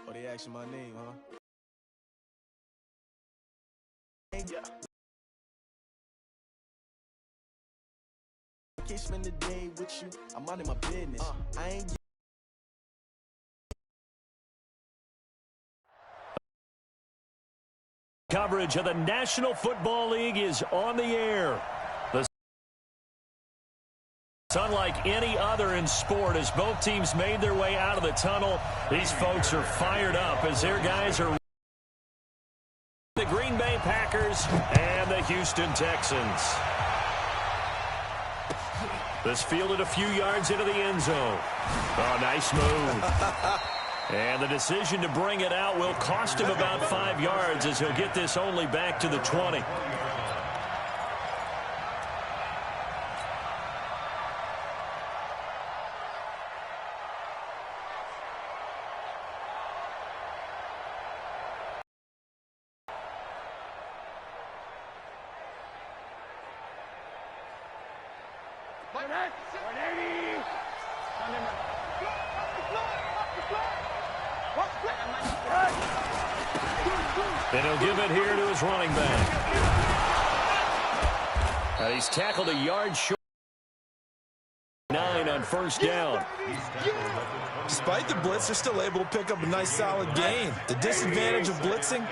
Oh, they asking my name, huh? Yeah. I can't spend the day with you. I'm minding my business. I ain't. Coverage of the National Football League is on the air. It's unlike any other in sport as both teams made their way out of the tunnel. These folks are fired up as their guys are the Green Bay Packers and the Houston Texans. This fielded a few yards into the end zone. Oh, nice move. And the decision to bring it out will cost him about 5 yards as he'll get this only back to the 20. And he'll give it here to his running back. And he's tackled a yard short. 9 on first down. Despite the blitz, they're still able to pick up a nice solid gain. The disadvantage of blitzing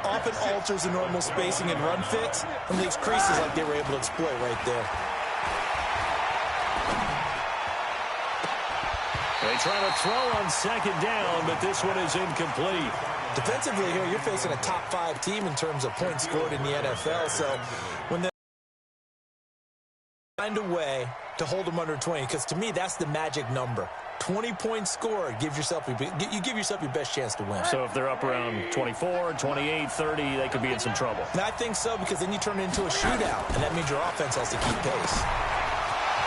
often alters the normal spacing and run fits and leaves creases like they were able to exploit right there. They try to throw on second down, but this one is incomplete. Defensively here, you're facing a top-5 team in terms of points scored in the NFL, so when they find a way to hold them under 20, because to me, that's the magic number. 20 points scored, you give yourself your best chance to win. So if they're up around 24, 28, 30, they could be in some trouble. And I think so, because then you turn it into a shootout, and that means your offense has to keep pace.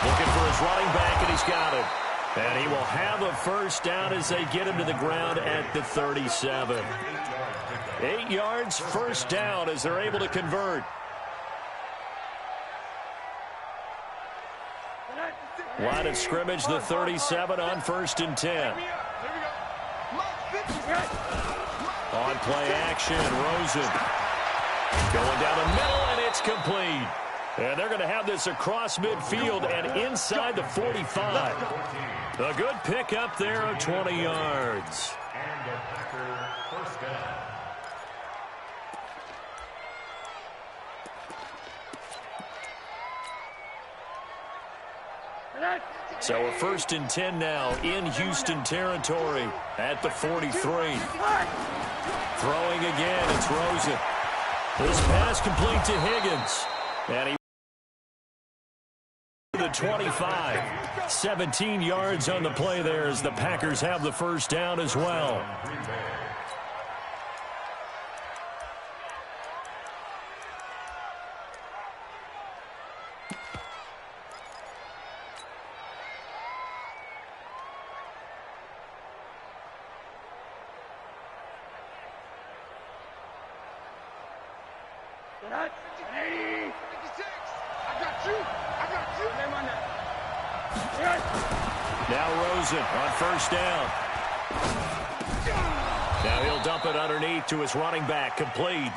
Looking for his running back, and he's got it. And he will have a first down as they get him to the ground at the 37. 8 yards, first down as they're able to convert. Line of scrimmage, the 37 on 1st and 10. On play action, Rosen. Going down the middle, and it's complete. And they're going to have this across midfield and inside the 45. A good pick up there of 20 yards. And a Packer first down. So a 1st and 10 now in Houston territory at the 43. Throwing again, it's Rosen. This pass complete to Higgins. And he the 25. 17 yards on the play there as the Packers have the first down as well. Now Rosen on first down. Now he'll dump it underneath to his running back, complete.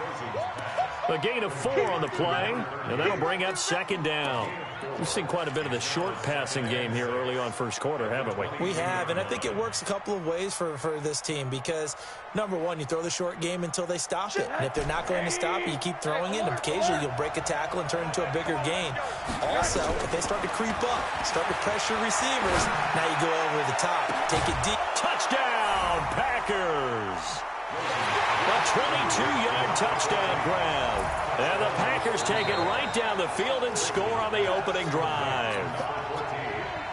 A gain of 4 on the play, and that'll bring up second down. We've seen quite a bit of the short passing game here early on first quarter, haven't we? We have, and I think it works a couple of ways for this team because, number one, you throw the short game until they stop it. And if they're not going to stop it, you keep throwing it, and occasionally you'll break a tackle and turn it into a bigger gain. Also, if they start to creep up, start to pressure receivers, now you go over the top. Take it deep. Touchdown, Packers! A 22-yard touchdown grab. And the Packers take it right down the field and score on the opening drive.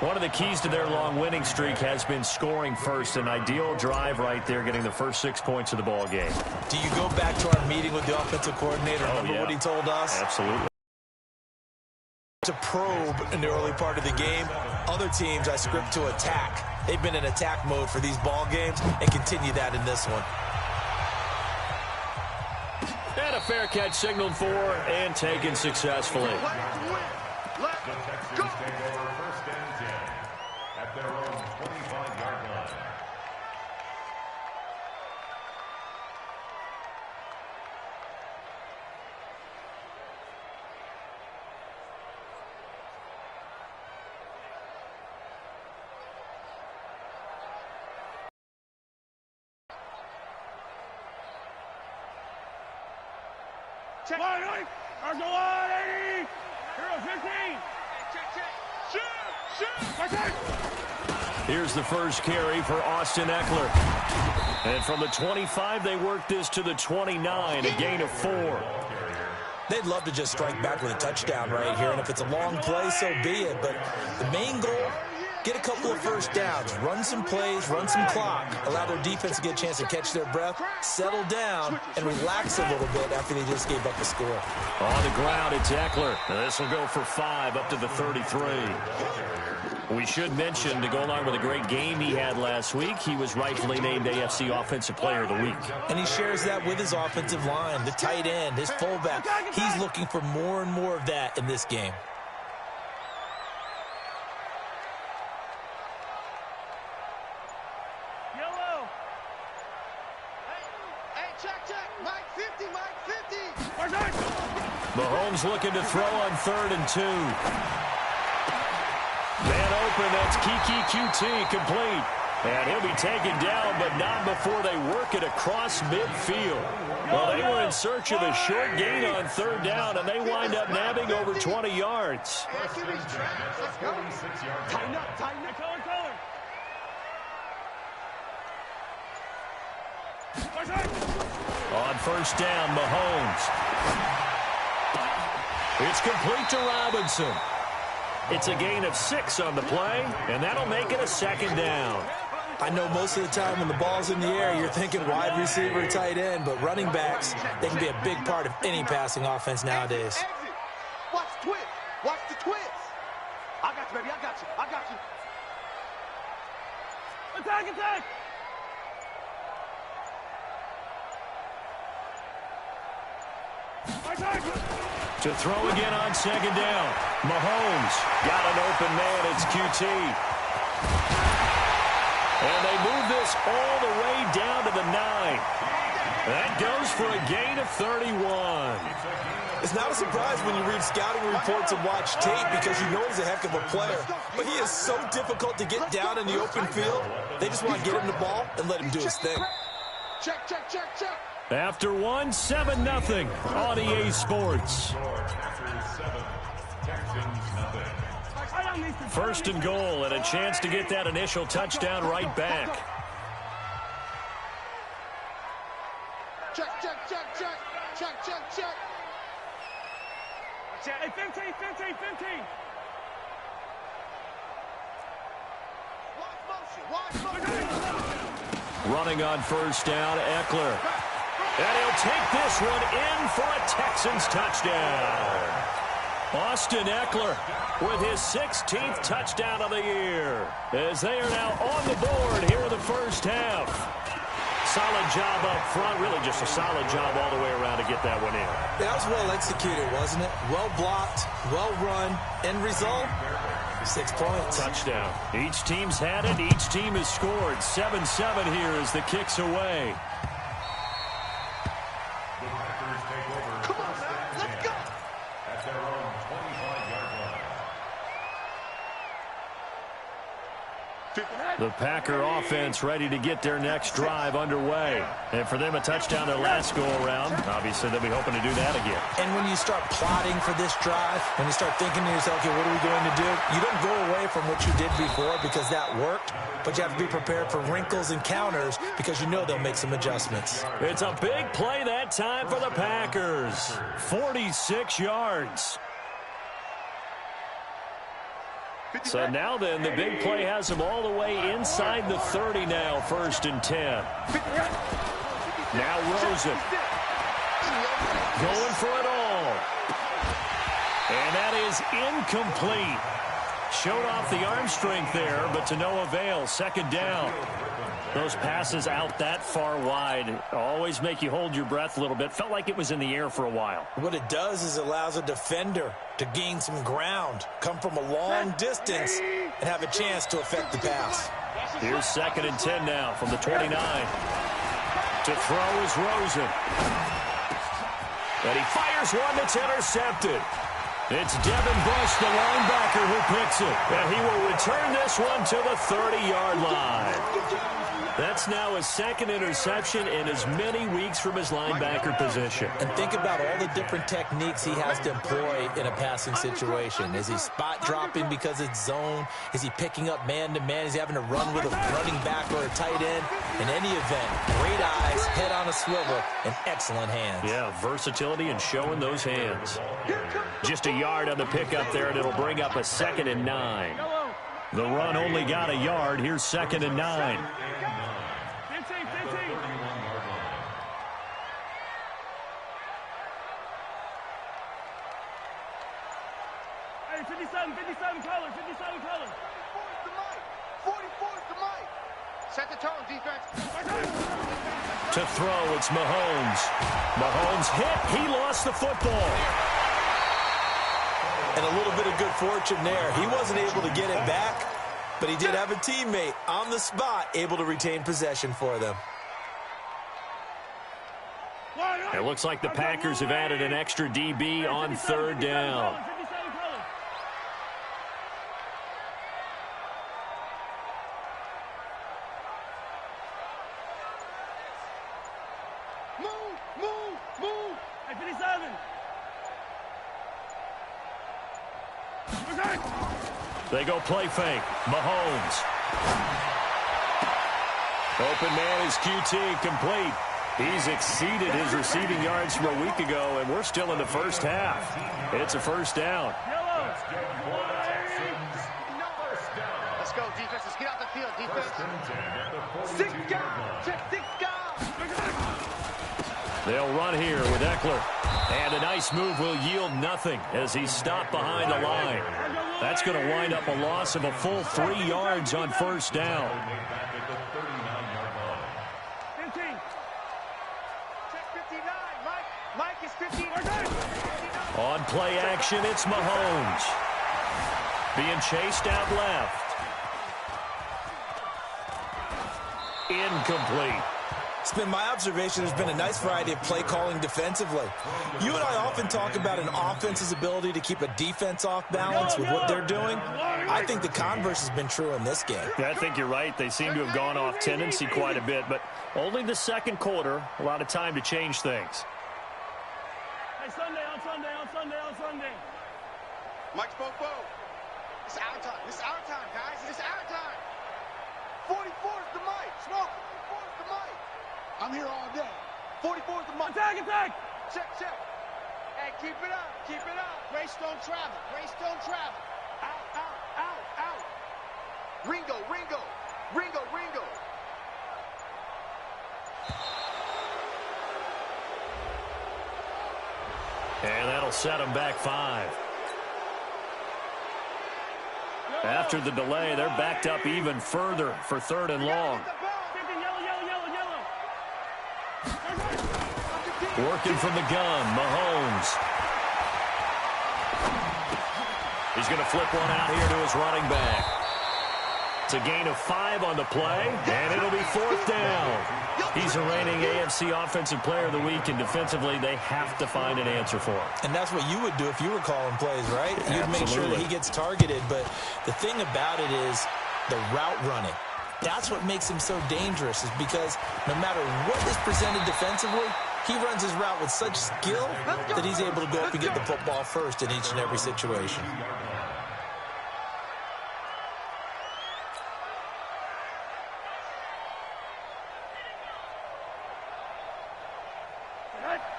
One of the keys to their long winning streak has been scoring first. An ideal drive right there, getting the first 6 points of the ball game. Do you go back to our meeting with the offensive coordinator? Remember what he told us? Absolutely. To probe in the early part of the game. Other teams I script to attack. They've been in attack mode for these ball games and continue that in this one. And a fair catch signaled for and taken successfully. The Texans take over 1st and 10 at at their own 25-yard line. Check. Line 8. There's a line 80. Hero 15. Check. Shoot. Here's the first carry for Austin Eckler. And from the 25, they work this to the 29, a gain of 4. They'd love to just strike back with a touchdown right here, and if it's a long play, so be it. But the main goal, get a couple of first downs, run some plays, run some clock, allow their defense to get a chance to catch their breath, settle down, and relax a little bit after they just gave up a score. On the ground, it's Eckler. This will go for 5 up to the 33. We should mention, to go along with a great game he had last week, he was rightfully named AFC Offensive Player of the Week. And he shares that with his offensive line, the tight end, his fullback. He's looking for more and more of that in this game. Yellow. Hey, check. Mike 50. Mahomes looking to throw on 3rd and 2. Man open, that's Kiki QT complete. And he'll be taken down, but not before they work it across midfield. Well, they were in search of a short gain on 3rd down, and they wind up nabbing over 20 yards. Tighten up. Color. On 1st down, Mahomes. It's complete to Robinson. It's a gain of 6 on the play, and that'll make it a 2nd down. I know most of the time when the ball's in the air, you're thinking wide receiver, tight end, but running backs, they can be a big part of any passing offense nowadays. Exit. Watch the twist. I got you, baby. I got you. Attack. To throw again on 2nd down. Mahomes got an open man. It's QT. And they move this all the way down to the 9. That goes for a gain of 31. It's not a surprise when you read scouting reports and watch tape because you know he's a heck of a player. But he is so difficult to get down in the open field. They just want to get him the ball and let him do his thing. Check. After 1, 7-0 on EA Sports. 1st and goal, and a chance to get that initial touchdown right back. Check. Hey, 15. Watch motion. Running on 1st down, Eckler. And he'll take this one in for a Texans touchdown. Austin Eckler with his 16th touchdown of the year, as they are now on the board here in the 1st half. Solid job up front, really just a solid job all the way around to get that one in. That was well executed, wasn't it? Well blocked, well run. End result, 6 points. Touchdown. Each team's had it. Each team has scored. 7-7 here as the kick's away. Come on, man. Let's go. At their own 25-yard line. The Packer offense ready to get their next drive underway. And for them, a touchdown their last go-around. Obviously, they'll be hoping to do that again. And when you start plotting for this drive, when you start thinking to yourself, okay, what are we going to do? You don't go away from what you did before because that worked, but you have to be prepared for wrinkles and counters because you know they'll make some adjustments. It's a big play that time for the Packers. 46 yards. So now then, the big play has them all the way inside the 30 now, 1st and 10. Now Rosen going for it all. And that is incomplete. Showed off the arm strength there, but to no avail. Second down. Those passes out that far wide always make you hold your breath a little bit. Felt like it was in the air for a while. What it does is it allows a defender to gain some ground, come from a long distance, and have a chance to affect the pass. Here's 2nd and 10 now from the 29. To throw is Rosen. And he fires one that's intercepted. It's Devin Bush, the linebacker, who picks it. And he will return this one to the 30-yard line. That's now his 2nd interception in as many weeks from his linebacker position. And think about all the different techniques he has to employ in a passing situation. Is he spot dropping because it's zone? Is he picking up man-to-man? Is he having to run with a running back or a tight end? In any event, great eyes, head on a swivel, and excellent hands. Yeah, versatility and showing those hands. Just a yard on the pickup there, and it'll bring up a 2nd and 9. The run only got a yard. Here's 2nd and 9. Hey, 57 color. 44's the mic. Set the tone, defense. To throw, it's Mahomes. Mahomes hit. He lost the football. And a little bit of good fortune there. He wasn't able to get it back, but he did have a teammate on the spot able to retain possession for them. It looks like the Packers have added an extra DB on 3rd down. Move. Hey, 57. They go play fake. Mahomes. Open man is QT, complete. He's exceeded his receiving yards from a week ago, and we're still in the first half. It's a first down. Let's go, defense. Let's get out the field, defense. 6 guys. Check 6 guys. They'll run here with Eckler. And a nice move will yield nothing as he's stopped behind the line. That's going to wind up a loss of a full 3 yards on 1st down. 15. Check 59. Mike is 15. On play action, it's Mahomes. Being chased out left. Incomplete. It's been my observation there's been a nice variety of play calling defensively. You and I often talk about an offense's ability to keep a defense off balance with what they're doing. I think the converse has been true in this game. Yeah, I think you're right. They seem to have gone off tendency quite a bit, but only the 2nd quarter, a lot of time to change things. Hey, Sunday. Mike spoke. It's our time. This is our time, guys. This is our time. 44's the mic. Smoke. 44's the mic. I'm here all day. 44's the mic. Attack. Check. Hey, keep it up. Grace don't travel. Out. Ringo. And that'll set them back 5. After the delay, they're backed up even further for 3rd and long. Working from the gun, Mahomes. He's going to flip one out here to his running back. It's a gain of 5 on the play, and it'll be 4th down. He's a reigning AFC Offensive Player of the Week, and defensively, they have to find an answer for him. And that's what you would do if you were calling plays, right? You'd make sure that he gets targeted. But the thing about it is the route running. That's what makes him so dangerous, is because no matter what is presented defensively, he runs his route with such skill that he's able to go up and get the football first in each and every situation.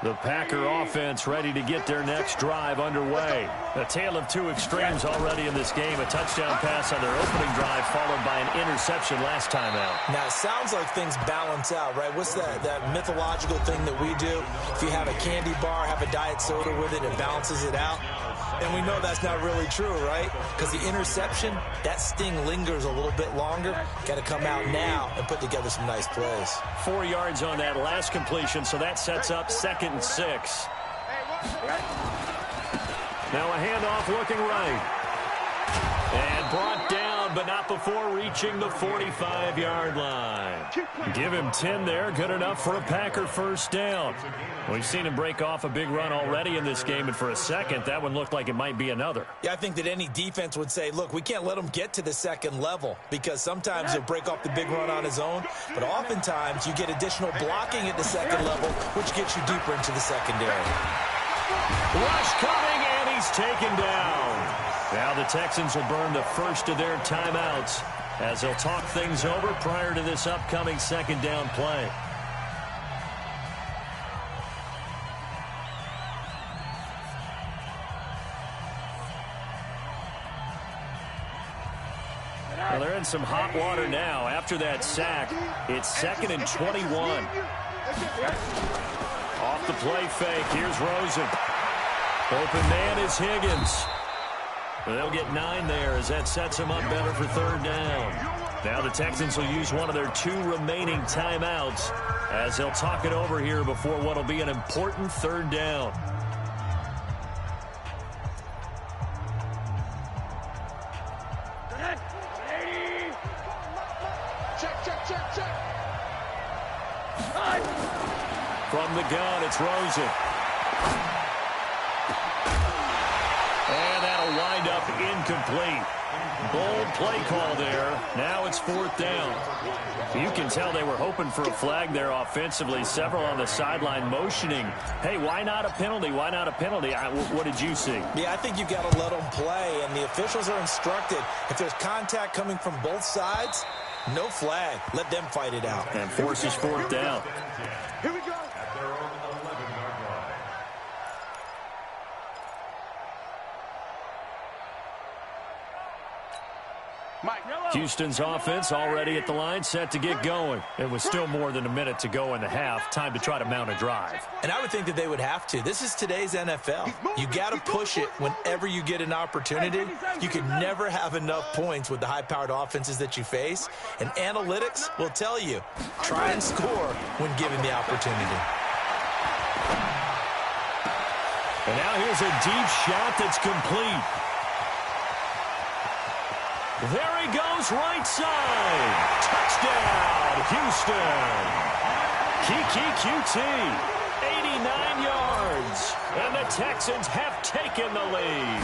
The Packer offense ready to get their next drive underway. A tale of 2 extremes already in this game. A touchdown pass on their opening drive followed by an interception last time out. Now, it sounds like things balance out, right? What's that mythological thing that we do? If you have a candy bar, have a diet soda with it, it balances it out. And we know that's not really true, right? Because the interception, that sting lingers a little bit longer. Got to come out now and put together some nice plays. 4 yards on that last completion, so that sets up 2nd and 6. Now a handoff looking right. And brought down, but not before reaching the 45-yard line. Give him 10 there. Good enough for a Packer first down. We've seen him break off a big run already in this game, and for a second, that one looked like it might be another. Yeah, I think that any defense would say, look, we can't let him get to the second level, because sometimes he'll break off the big run on his own, but oftentimes you get additional blocking at the second level, which gets you deeper into the secondary. Rush coming, and he's taken down. Now the Texans will burn the first of their timeouts as they'll talk things over prior to this upcoming second down play. Well, they're in some hot water now. After that sack, it's 2nd and 21. Off the play fake. Here's Rosen. Open man is Higgins. They'll get 9 there as that sets them up better for 3rd down. Now the Texans will use one of their 2 remaining timeouts as they'll talk it over here before what will be an important 3rd down. Check. From the gun, it's Rosen. And that'll wind up incomplete. Bold play call there. Now it's 4th down. You can tell they were hoping for a flag there offensively. Several on the sideline motioning, hey, why not a penalty? Why not a penalty? What did you see? Yeah, I think you've got to let them play, and the officials are instructed. If there's contact coming from both sides, no flag. Let them fight it out. And forces 4th down. Here we go. At their own 11-yard line. Houston's offense already at the line, set to get going. It was still more than a minute to go in the half. Time to try to mount a drive. And I would think that they would have to. This is today's NFL. You got to push it whenever you get an opportunity. You can never have enough points with the high-powered offenses that you face. And analytics will tell you, try and score when given the opportunity. And now here's a deep shot that's complete. There he goes, right side. Touchdown, Houston. Kiki QT, 89 yards. And the Texans have taken the lead.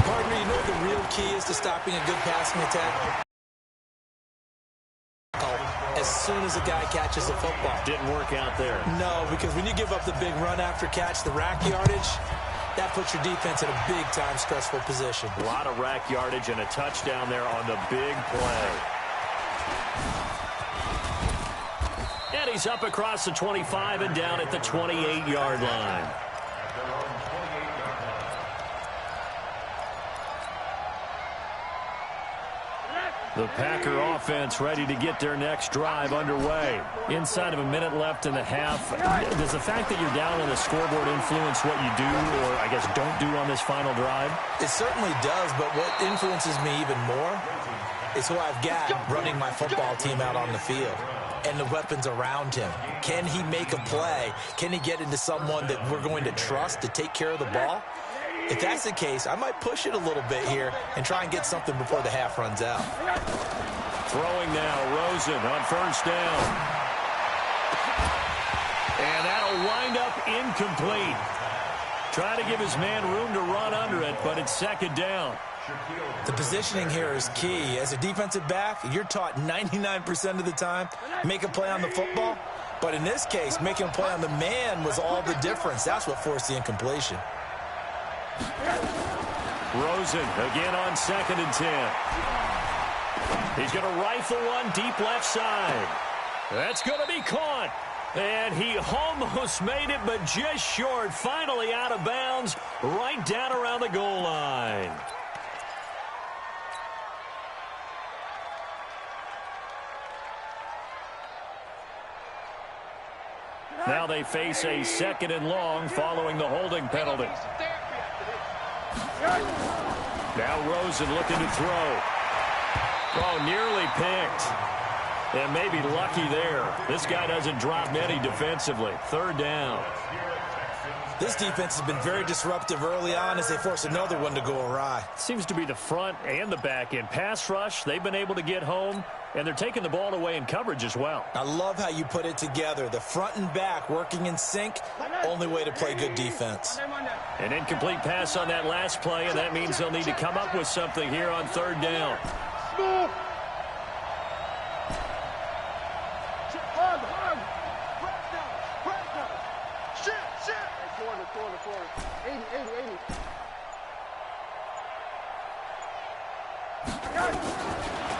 Partner, you know what the real key is to stopping a good passing attack? As soon as a guy catches the football. Didn't work out there. No, because when you give up the big run after catch, the rack yardage, that puts your defense in a big-time stressful position. A lot of rack yardage and a touchdown there on the big play. And he's up across the 25 and down at the 28-yard line. The Packer offense ready to get their next drive underway. Inside of a minute left in the half. Does the fact that you're down on the scoreboard influence what you do, or I guess don't do on this final drive? It certainly does, but what influences me even more is who I've got running my football team out on the field and the weapons around him. Can he make a play? Can he get into someone that we're going to trust to take care of the ball? If that's the case, I might push it a little bit here and try and get something before the half runs out. Throwing now, Rosen on first down. And that'll wind up incomplete. Trying to give his man room to run under it, but it's 2nd down. The positioning here is key. As a defensive back, you're taught 99% of the time, make a play on the football. But in this case, making a play on the man was all the difference. That's what forced the incompletion. Rosen again on 2nd and 10. He's going to rifle one deep left side. That's going to be caught. And he almost made it, but just short. Finally out of bounds, right down around the goal line. Now they face a 2nd and long following the holding penalty. Now Rosen looking to throw. Oh, nearly picked. And maybe lucky there. This guy doesn't drop many defensively. Third down. This defense has been very disruptive early on as they force another one to go awry. Seems to be the front and the back end. Pass rush, they've been able to get home, and they're taking the ball away in coverage as well. I love how you put it together. The front and back working in sync, only way to play good defense. An incomplete pass on that last play, and that means they'll need to come up with something here on third down.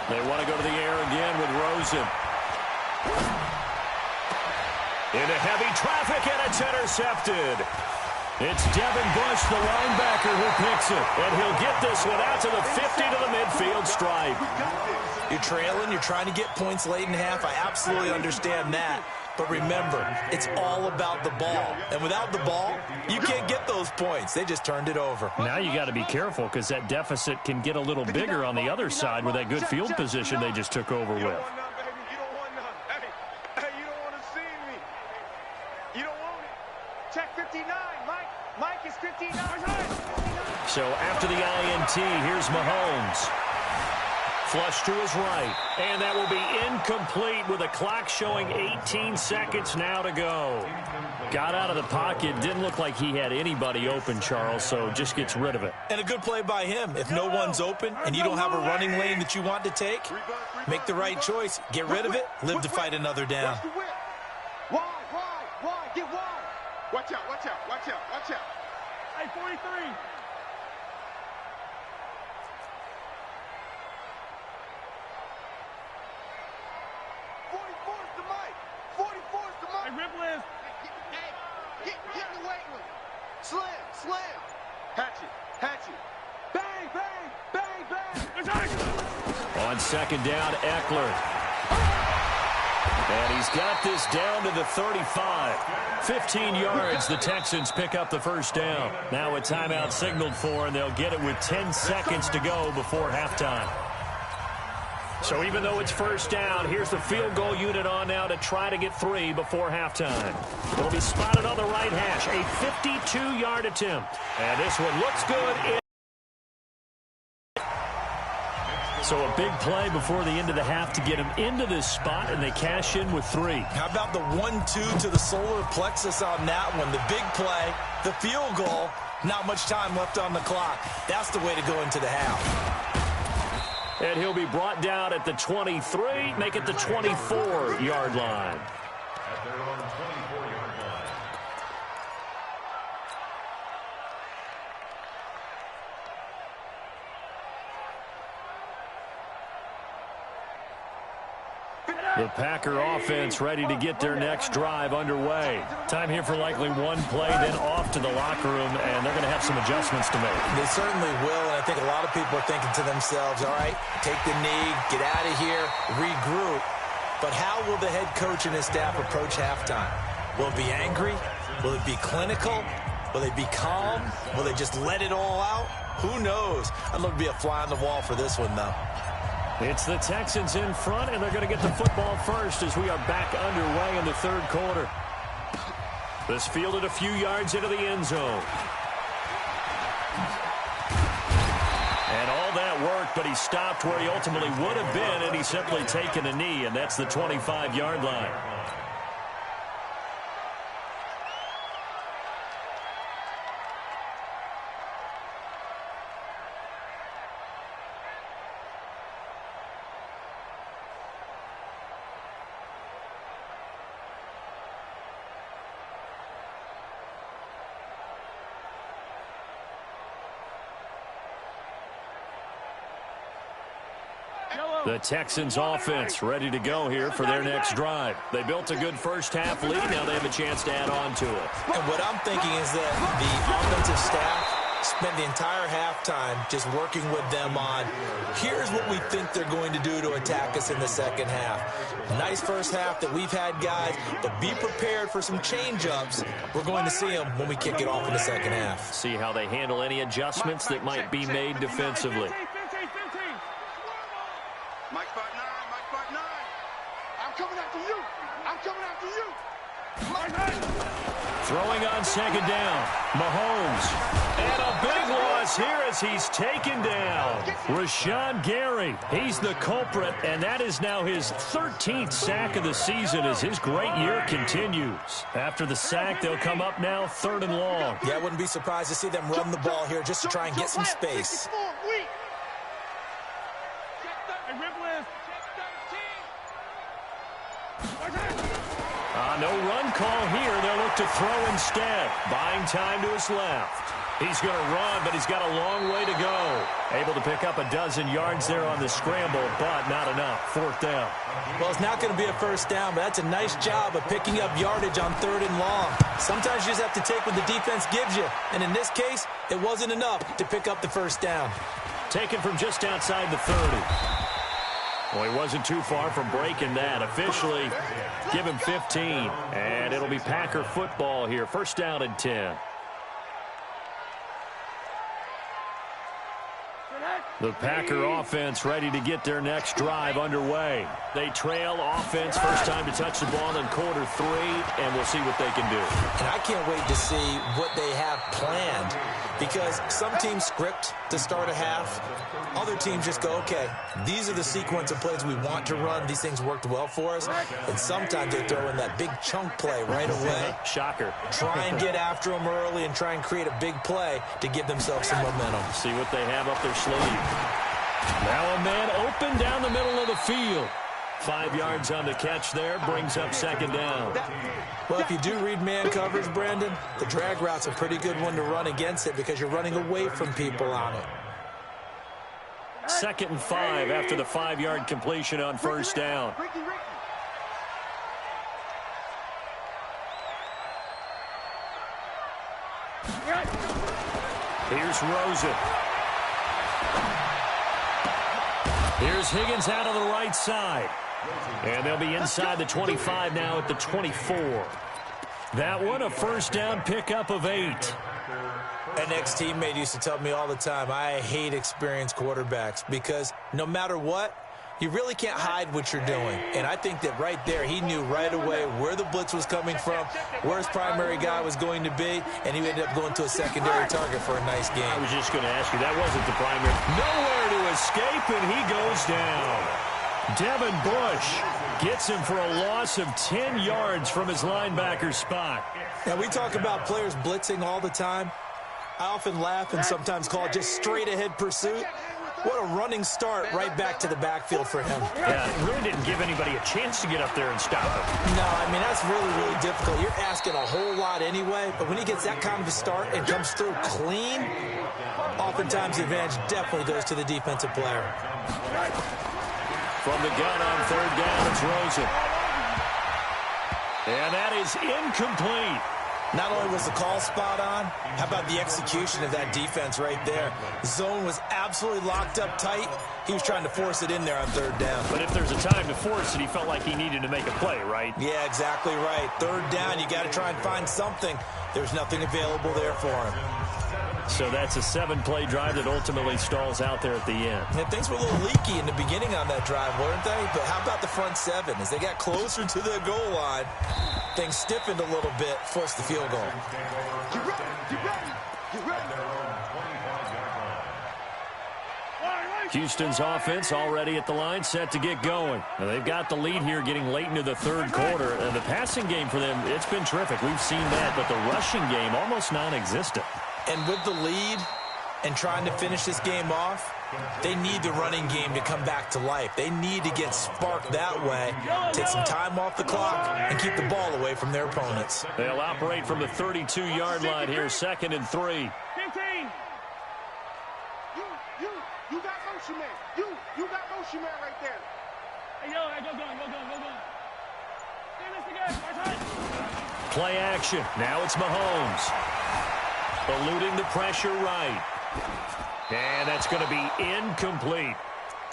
They want to go to the air again with Rosen. Into heavy traffic, and it's intercepted. It's Devin Bush, the linebacker, who picks it. And he'll get this one out to the 50 to the midfield stripe. You're trailing, you're trying to get points late in half. I absolutely understand that. But remember, it's all about the ball. And without the ball, you can't get those points. They just turned it over. Now you got to be careful because that deficit can get a little bigger on the other side with that good field position they just took over with. You don't want none. Hey, you don't want to see me. You don't want it. Check 59. Mike is 59. So after the INT, here's Mahomes. Flush to his right, and that will be incomplete with the clock showing 18 seconds now to go. Got out of the pocket, didn't look like he had anybody open, Charles, so just gets rid of it. And a good play by him. If no one's open and you don't have a running lane that you want to take, make the right choice. Get rid of it, live to fight another down. Wide, get wide. Watch out. Hey, 43. 44's the mic. 44's the mic. Hey, Ripple. Hey, get in the weight room. Slam. Hatchet. Bang. On second down, Eckler. And he's got this down to the 35. 15 yards, the Texans pick up the first down. Now a timeout signaled for, and they'll get it with 10 seconds to go before halftime. So even though it's first down, here's the field goal unit on now to try to get 3 before halftime. It'll be spotted on the right hash, a 52-yard attempt. And this one looks good. So a big play before the end of the half to get him into this spot, and they cash in with 3. How about the 1-2 to the solar plexus on that one? The big play, the field goal, not much time left on the clock. That's the way to go into the half. And he'll be brought down at the 23, make it the 24-yard line. At their own 24-yard line. The Packer offense ready to get their next drive underway. Time here for likely one play, then off to the locker room, and they're going to have some adjustments to make. They certainly will, and I think a lot of people are thinking to themselves, all right, take the knee, get out of here, regroup. But how will the head coach and his staff approach halftime? Will it be angry? Will it be clinical? Will they be calm? Will they just let it all out? Who knows? I'd love to be a fly on the wall for this one, though. It's the Texans in front, and they're going to get the football first as we are back underway in the third quarter. This fielded a few yards into the end zone. And all that worked, but he stopped where he ultimately would have been, and he's simply taken a knee, and that's the 25-yard line. The Texans offense ready to go here for their next drive. They built a good first half lead. Now they have a chance to add on to it. And what I'm thinking is that the offensive staff spent the entire halftime just working with them on, here's what we think they're going to do to attack us us in the second half. Nice first half that we've had, guys, but be prepared for some change-ups. We're going to see them when we kick it off in the second half. See how they handle any adjustments that might be made defensively. Mike 5'9", Mike 5'9". I'm coming after you. I'm coming after you. Throwing on second down, Mahomes. And a big loss here as he's taken down. Rashawn Gary, he's the culprit, and that is now his 13th sack of the season as his great year continues. After the sack, they'll come up now 3rd and long. Yeah, I wouldn't be surprised to see them run the ball here just to try and get some space. No run call here. They'll look to throw instead. Buying time to his left. He's going to run, but he's got a long way to go. Able to pick up a dozen yards there on the scramble, but not enough. 4th down. Well, it's not going to be a first down, but that's a nice job of picking up yardage on 3rd and long. Sometimes you just have to take what the defense gives you, and in this case, it wasn't enough to pick up the first down. Taken from just outside the 30. Well, he wasn't too far from breaking that. Officially, give him 15. And it'll be Packer football here. 1st down and 10. The Packer offense ready to get their next drive underway. They trail offense, first time to touch the ball in quarter 3, and we'll see what they can do. And I can't wait to see what they have planned, because some teams script to start a half. Other teams just go, okay, these are the sequence of plays we want to run. These things worked well for us. And sometimes they throw in that big chunk play right away. Shocker. Try and get after them early and try and create a big play to give themselves some momentum. See what they have up their sleeve. Now a man open down the middle of the field. 5 yards on the catch there, brings up 2nd down. Well, if you do read man coverage, Brandon, the drag route's a pretty good one to run against it because you're running away from people on it. 2nd and 5 after the 5-yard completion on 1st down. Here's Rosen. Here's Higgins out of the right side. And they'll be inside the 25 now at the 24. That one a 1st down pickup of 8. An ex-teammate used to tell me all the time, I hate experienced quarterbacks because no matter what, you really can't hide what you're doing. And I think that right there, he knew right away where the blitz was coming from, where his primary guy was going to be, and he ended up going to a secondary target for a nice game. I was just going to ask you, that wasn't the primary. Nowhere to escape, and he goes down. Devin Bush gets him for a loss of 10 yards from his linebacker spot. Now, we talk about players blitzing all the time. I often laugh and sometimes call it just straight-ahead pursuit. What a running start right back to the backfield for him. Yeah, it really didn't give anybody a chance to get up there and stop him. No, I mean, that's really, really difficult. You're asking a whole lot anyway, but when he gets that kind of a start and comes through clean, oftentimes the advantage definitely goes to the defensive player. From the gun on 3rd down, it's Rosen. And that is incomplete. Not only was the call spot on, how about the execution of that defense right there? The zone was absolutely locked up tight. He was trying to force it in there on 3rd down. But if there's a time to force it, he felt like he needed to make a play, right? Yeah, exactly right. 3rd down, you got to try and find something. There's nothing available there for him. So that's a 7-play drive that ultimately stalls out there at the end. And things were a little leaky in the beginning on that drive, weren't they? But how about the front 7? As they got closer to the goal line, things stiffened a little bit, forced the field goal. Get ready, get ready, get ready. Houston's offense already at the line, set to get going. Now they've got the lead here getting late into the 3rd quarter. And the passing game for them, it's been terrific. We've seen that, but the rushing game almost non-existent. And with the lead and trying to finish this game off, they need the running game to come back to life. They need to get sparked that way, take some time off the clock, and keep the ball away from their opponents. They'll operate from the 32-yard line here, 2nd and 3. 15. You got motion man. You got motion man right there. Hey, yo, go going. Stand this together. Play action. Now it's Mahomes. Eluding the pressure right. And that's going to be incomplete.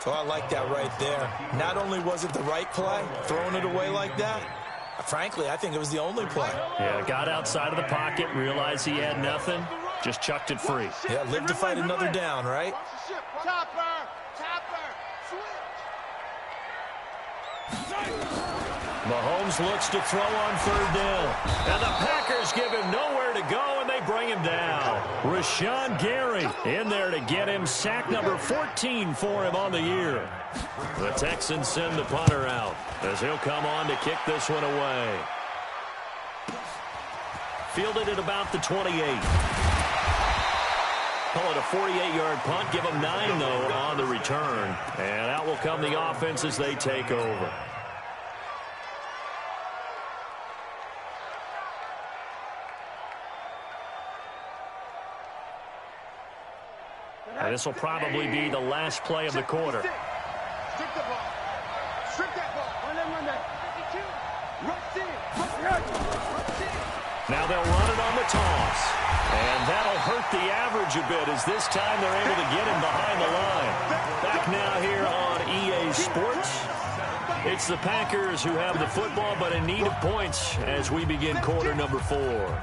Oh, I like that right there. Not only was it the right play, throwing it away like that, frankly, I think it was the only play. Yeah, got outside of the pocket, realized he had nothing, just chucked it free. Yeah, live to fight another down, right? Mahomes looks to throw on third down. And the Packers give him nowhere to go, and they bring him down. Rashawn Gary in there to get him sack number 14 for him on the year. The Texans send the punter out as he'll come on to kick this one away. Fielded at about the 28. Call it a 48-yard punt. Give them 9, though, on the return. And out will come the offense as they take over. And this will probably be the last play of the quarter. Strip the ball. Strip that ball. Run that. Now they'll run it on the toss. And that'll hurt the average a bit as this time they're able to get him behind the line. Back now here on EA Sports. It's the Packers who have the football but in need of points as we begin quarter number 4.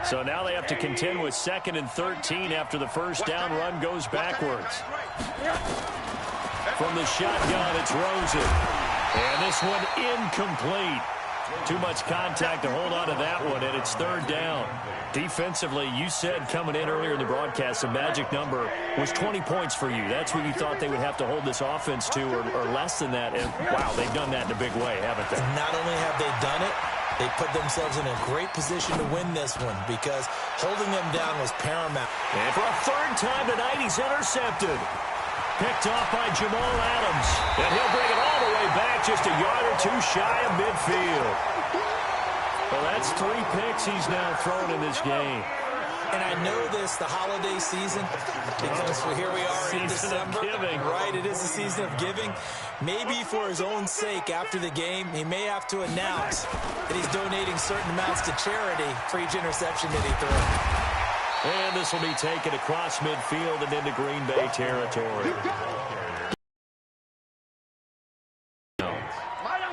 So now they have to contend with 2nd and 13 after the first down run goes backwards. From the shotgun, it's Rosen. And this one incomplete. Too much contact to hold on to that one, and it's 3rd down. Defensively, you said coming in earlier in the broadcast, the magic number was 20 points for you. That's what you thought they would have to hold this offense to, or less than that. And, wow, they've done that in a big way, haven't they? Not only have they done it, they put themselves in a great position to win this one because holding them down was paramount. And for a 3rd time tonight, he's intercepted. Picked off by Jamal Adams. And he'll bring it all the way back just a yard or 2 shy of midfield. Well, that's 3 picks he's now thrown in this game. And I know this, the holiday season, because here we are in December. Right, it is the season of giving. Maybe for his own sake after the game, he may have to announce that he's donating certain amounts to charity for each interception that he threw. And this will be taken across midfield and into Green Bay territory.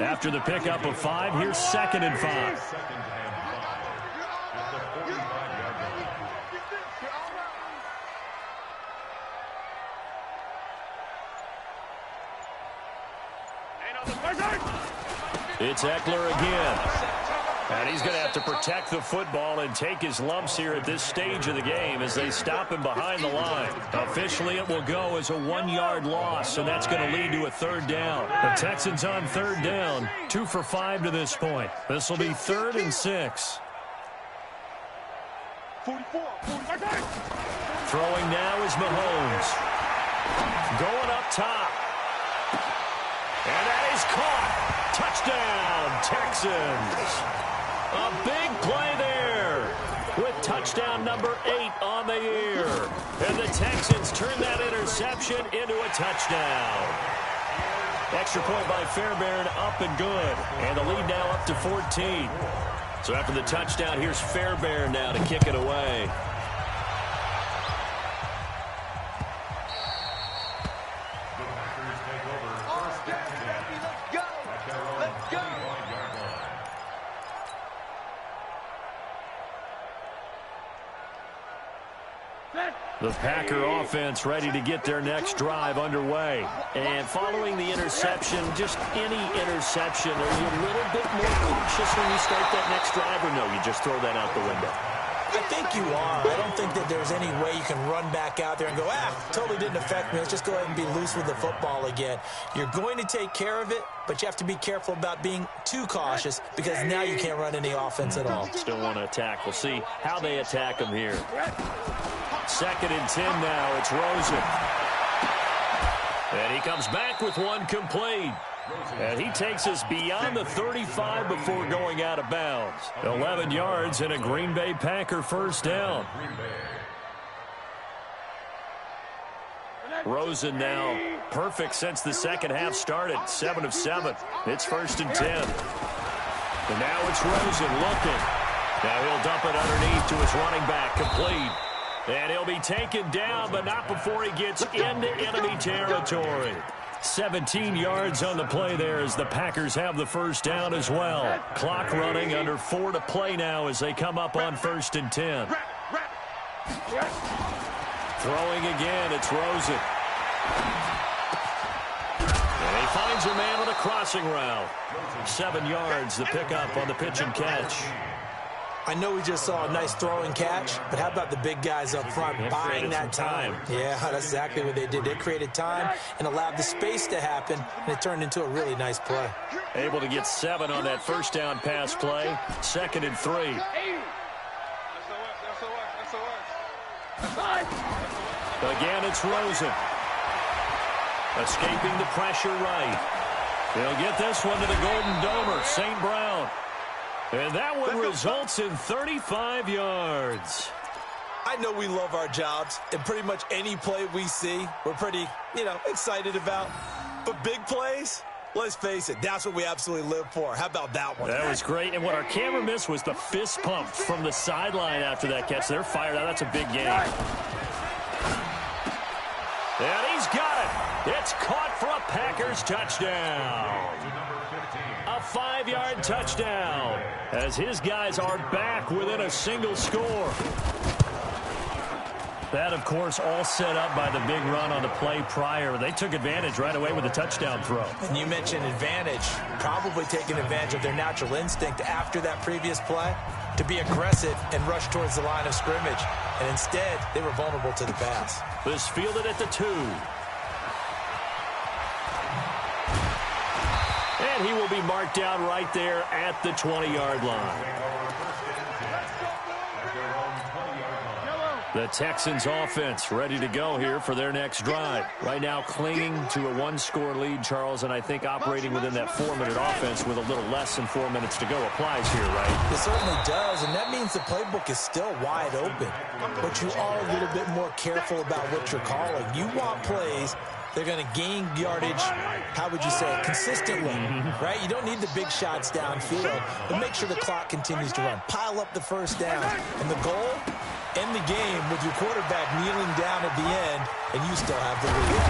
After the pickup of 5, here's 2nd and 5. It's Eckler again. And he's going to have to protect the football and take his lumps here at this stage of the game as they stop him behind the line. Officially, it will go as a 1-yard loss, and that's going to lead to a 3rd down. The Texans on 3rd down, 2 for 5 to this point. This will be 3rd and 6. 44. Throwing now is Mahomes. Going up top. And that is caught. Touchdown, Texans. A big play there with touchdown number 8 on the year. And the Texans turn that interception into a touchdown. Extra point by Fairbairn, up and good. And the lead now up to 14. So after the touchdown, here's Fairbairn now to kick it away. The Packer offense ready to get their next drive underway. And following the interception, just any interception, are you a little bit more cautious when you start that next drive, or no, you just throw that out the window? I think you are. I don't think that there's any way you can run back out there and go, totally didn't affect me. Let's just go ahead and be loose with the football again. You're going to take care of it, but you have to be careful about being too cautious because now you can't run any offense at all. Still want to attack. We'll see how they attack them here. 2nd and 10 now. It's Rosen. And he comes back with one complete. And he takes us beyond the 35 before going out of bounds. 11 yards and a Green Bay Packer 1st down. Rosen now perfect since the second half started. 7 of 7. It's 1st and 10. And now it's Rosen looking. Now he'll dump it underneath to his running back, complete. And he'll be taken down, but not before he gets into enemy territory. 17 yards on the play there as the Packers have the first down as well. Clock running, under 4 to play now as they come up on 1st and 10. Throwing again, it's Rosen. And he finds a man on a crossing route. 7 yards, the pickup on the pitch and catch. I know we just saw a nice throw and catch, but how about the big guys up front buying that time? Yeah, that's exactly what they did. They created time and allowed the space to happen, and it turned into a really nice play. Able to get 7 on that first down pass play. 2nd and 3. Again, it's Rosen. Escaping the pressure right. He'll get this one to the Golden Domer, St. Brown. And that one results in 35 yards. I know we love our jobs, and pretty much any play we see, we're pretty, excited about. But big plays, let's face it, that's what we absolutely live for. How about that one? That was great. And what our camera missed was the fist pump from the sideline after that catch. They're fired out. That's a big game. And he's got it. It's caught for a Packers touchdown. A 5-yard touchdown as his guys are back within a single score. That, of course, all set up by the big run on the play prior. They took advantage right away with a touchdown throw. And you mentioned advantage, probably taking advantage of their natural instinct after that previous play to be aggressive and rush towards the line of scrimmage. And instead, they were vulnerable to the pass. This fielded at the 2. And he will be marked down right there at the 20-yard line. The Texans offense ready to go here for their next drive. Right now clinging to a 1-score lead, Charles, and I think operating within that 4-minute offense with a little less than 4 minutes to go applies here, right? It certainly does, and that means the playbook is still wide open. But you are a little bit more careful about what you're calling. You want plays they're going to gain yardage, how would you say it, consistently, right? You don't need the big shots downfield, but make sure the clock continues to run. Pile up the first down. And the goal, end the game with your quarterback kneeling down at the end, and you still have the lead.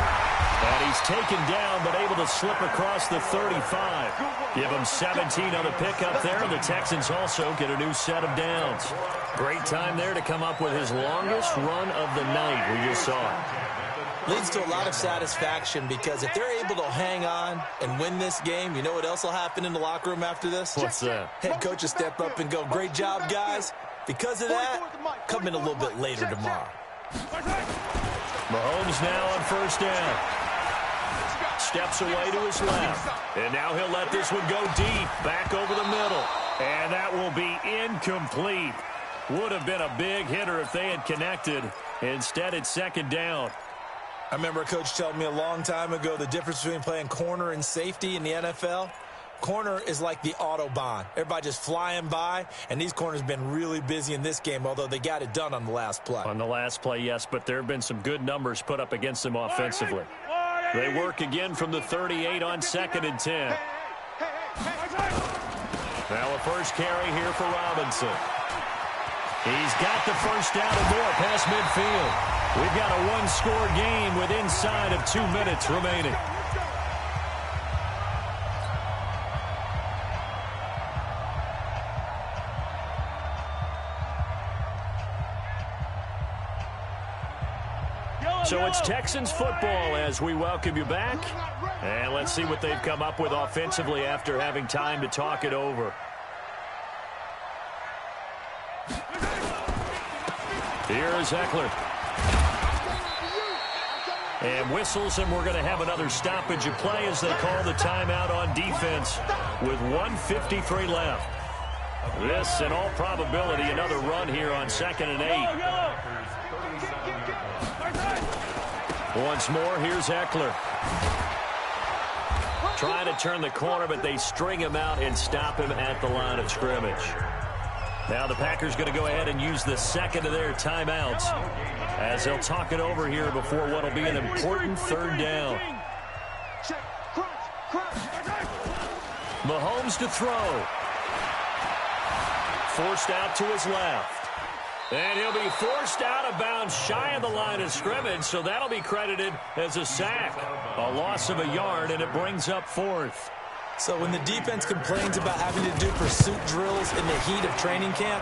And he's taken down, but able to slip across the 35. Give him 17 on the pickup there, and the Texans also get a new set of downs. Great time there to come up with his longest run of the night. We just saw it. Leads to a lot of satisfaction because if they're able to hang on and win this game, you know what else will happen in the locker room after this? What's that? Head coach will step up and go, great job, guys. Because of that, come in a little bit later tomorrow. Mahomes now on first down. Steps away to his left. And now he'll let this one go deep, back over the middle. And that will be incomplete. Would have been a big hitter if they had connected. Instead, it's second down. I remember a coach telling me a long time ago the difference between playing corner and safety in the NFL. Corner is like the Autobahn. Everybody just flying by, and these corners have been really busy in this game, although they got it done on the last play. On the last play, yes, but there have been some good numbers put up against them offensively. They work again from the 38 on 2nd and 10. Now a first carry here for Robinson. He's got the first down and more past midfield. We've got a one-score game with inside of 2 minutes remaining. So it's Texans football as we welcome you back. And let's see what they've come up with offensively after having time to talk it over. Here's Eckler. And whistles, and we're going to have another stoppage of play as they call the timeout on defense with 1:53 left. This, in all probability, another run here on 2nd and 8. Once more, here's Eckler. Trying to turn the corner, but they string him out and stop him at the line of scrimmage. Now the Packers going to go ahead and use the second of their timeouts as they'll talk it over here before what will be an important third down. Mahomes to throw. forced out to his left. And he'll be forced out of bounds shy of the line of scrimmage, so that'll be credited as a sack. A loss of a yard, and it brings up 4th. So when the defense complains about having to do pursuit drills in the heat of training camp,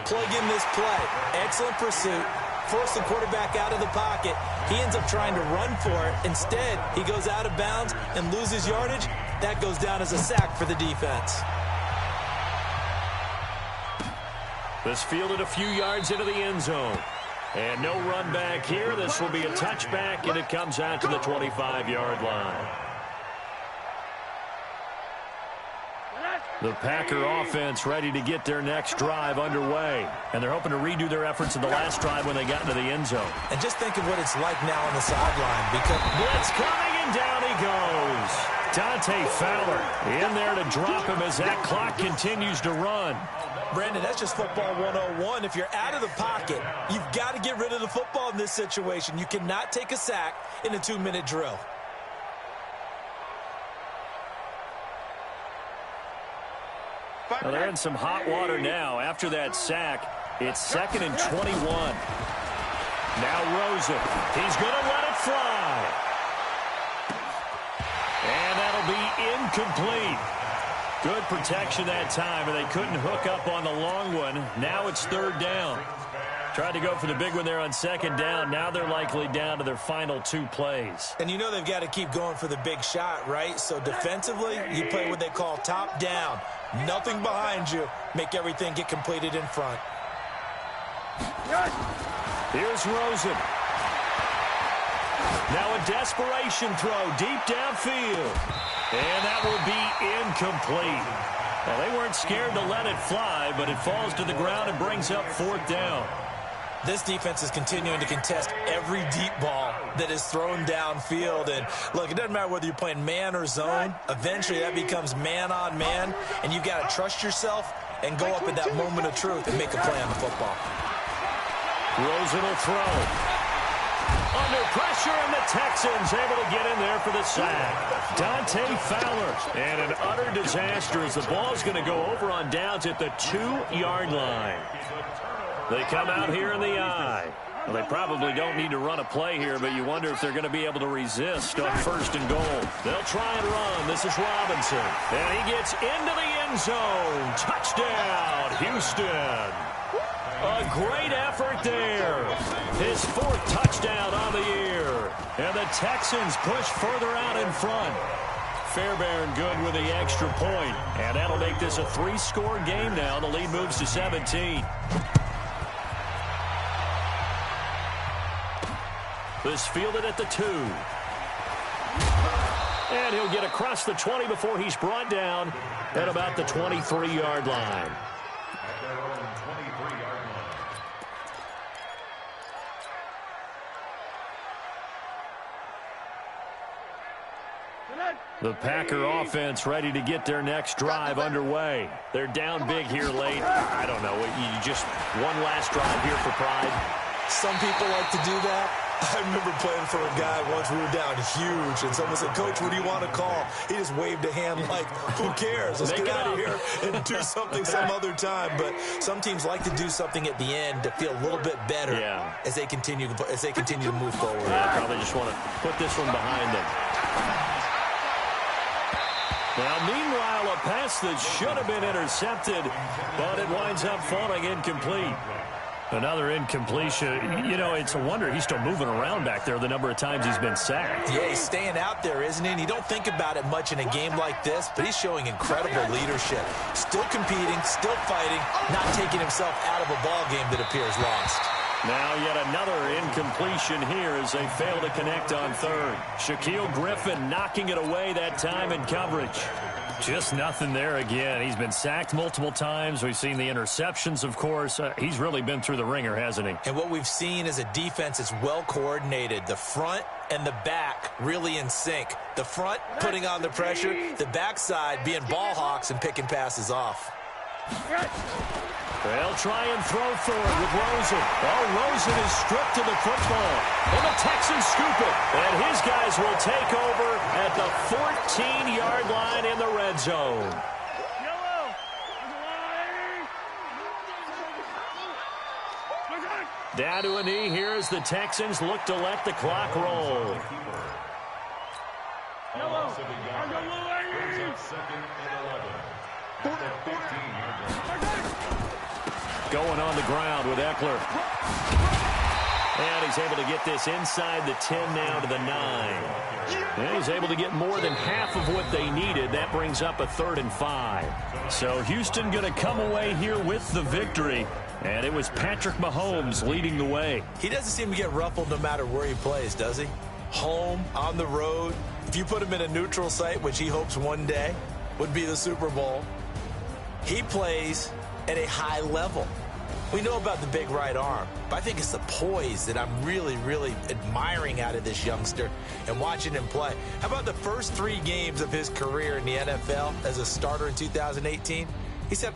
plug in this play. Excellent pursuit. Force the quarterback out of the pocket. He ends up trying to run for it. Instead, he goes out of bounds and loses yardage. That goes down as a sack for the defense. This fielded a few yards into the end zone. And no run back here. This will be a touchback, and it comes out to the 25-yard line. The Packer offense ready to get their next drive underway. And they're hoping to redo their efforts in the last drive when they got into the end zone. And just think of what it's like now on the sideline. Because blitz coming, and down he goes. Dante Fowler in there to drop him as that clock continues to run. Brandon, that's just football 101. If you're out of the pocket, you've got to get rid of the football in this situation. You cannot take a sack in a 2-minute drill. Well, they're in some hot water now. After that sack, it's 2nd and 21. Now Rosen. He's going to let it fly. And that'll be incomplete. Good protection that time, and they couldn't hook up on the long one. Now it's 3rd down. Tried to go for the big one there on 2nd down. Now they're likely down to their final 2 plays. And you know they've got to keep going for the big shot, right? So defensively, you play what they call top down. Nothing behind you. Make everything get completed in front. Here's Rosen. Now a desperation throw deep downfield. And that will be incomplete. Well, they weren't scared to let it fly, but it falls to the ground and brings up 4th down. This defense is continuing to contest every deep ball that is thrown downfield. And, look, it doesn't matter whether you're playing man or zone. Eventually, that becomes man-on-man, and you've got to trust yourself and go up at that moment of truth and make a play on the football. Rosen will throw. Under pressure, and the Texans able to get in there for the sack. Dante Fowler. And an utter disaster as the ball's going to go over on downs at the 2-yard line. They come out here in the I. Well, they probably don't need to run a play here, but you wonder if they're going to be able to resist on 1st and goal. They'll try and run. This is Robinson. And he gets into the end zone. Touchdown, Houston. A great effort there. His 4th touchdown on the year. And the Texans push further out in front. Fairbairn good with the extra point. And that'll make this a 3-score game now. The lead moves to 17. This fielded at the 2. And he'll get across the 20 before he's brought down at about the 23-yard line. The Packer offense ready to get their next drive underway. They're down big here late. I don't know. You just one last drive here for pride. Some people like to do that. I remember playing for a guy once. We were down huge, and someone said, "Coach, what do you want to call?" He just waved a hand like, "Who cares? Let's get out of here and do something some other time." But some teams like to do something at the end to feel a little bit better as they continue to move forward. Yeah, probably just want to put this one behind them. Now, meanwhile, a pass that should have been intercepted, but it winds up falling incomplete. Another incompletion. You know, it's a wonder he's still moving around back there the number of times he's been sacked. Yeah, he's staying out there, isn't he? And you don't think about it much in a game like this, but he's showing incredible leadership. Still competing, still fighting, not taking himself out of a ball game that appears lost. Now yet another incompletion here as they fail to connect on 3rd. Shaquille Griffin knocking it away that time in coverage. Just nothing there again. He's been sacked multiple times. We've seen the interceptions, of course. He's really been through the ringer, hasn't he? And what we've seen is a defense that's well coordinated. The front and the back really in sync. The front putting on the pressure, the backside being ball hawks and picking passes off. They'll try and throw for it with Rosen. Oh, Rosen is stripped of the football. And the Texans scoop it. And his guys will take over at the 14-yard line in the red zone. Down to a knee here as the Texans look to let the clock roll. Going on the ground with Eckler. And he's able to get this inside the 10 now to the 9. And he's able to get more than half of what they needed. That brings up a 3rd and 5. So Houston going to come away here with the victory. And it was Patrick Mahomes leading the way. He doesn't seem to get ruffled no matter where he plays, does he? Home, on the road. If you put him in a neutral site, which he hopes one day would be the Super Bowl, he plays at a high level. We know about the big right arm, but I think it's the poise that I'm really, really admiring out of this youngster and watching him play. How about the first 3 games of his career in the NFL as a starter in 2018? He said,